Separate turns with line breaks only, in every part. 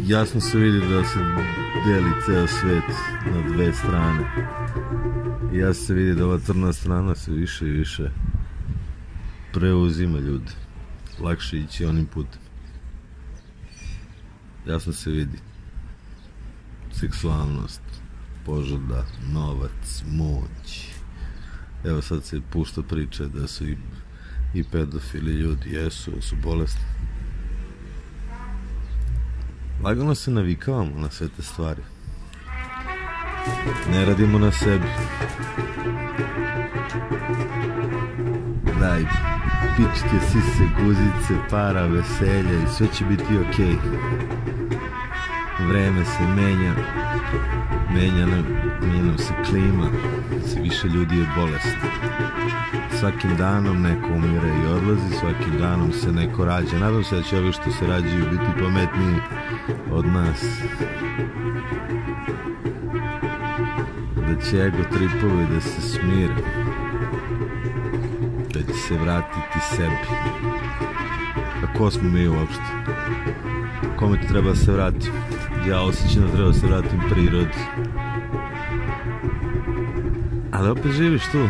jasno se vidi da se deli ceo svet na dve strane. Jasno se vidi da ova crna strana se više i više preuzima ljude. Lakše ići onim putem. Jasno se vidi seksualnost, požuda, novac, moć. Evo sad se pušta priča da su i pedofili ljudi, jesu bolesni. Lagano se navikavamo na sve te stvari. Ne radimo na sebi. Daj, pičke, sise, guzice, para, veselja i sve će biti okej. Vreme se menja, menja nam se klima, sve više ljudi je bolesno. Svakim danom neko umire i odlazi, svakim danom se neko rađa. Nadam se da će ovi što se rađaju biti pametniji od nas. Da će ego tripovi da se smire. Da će se vratiti sebi. A ko smo mi uopšte? Kome to treba da se vratim? Ja osjećam da treba da se vratim prirodi. Ali opet živiš tu.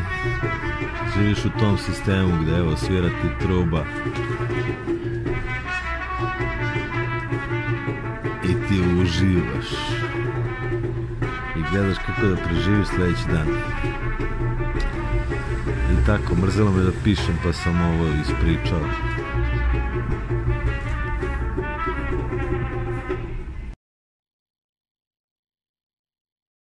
Živiš u tom sistemu gde evo svira ti truba i ti uživaš i gledaš kako da preživiš sledeći dan. I tako, mrzelo me da pišem pa sam ovo ispričao.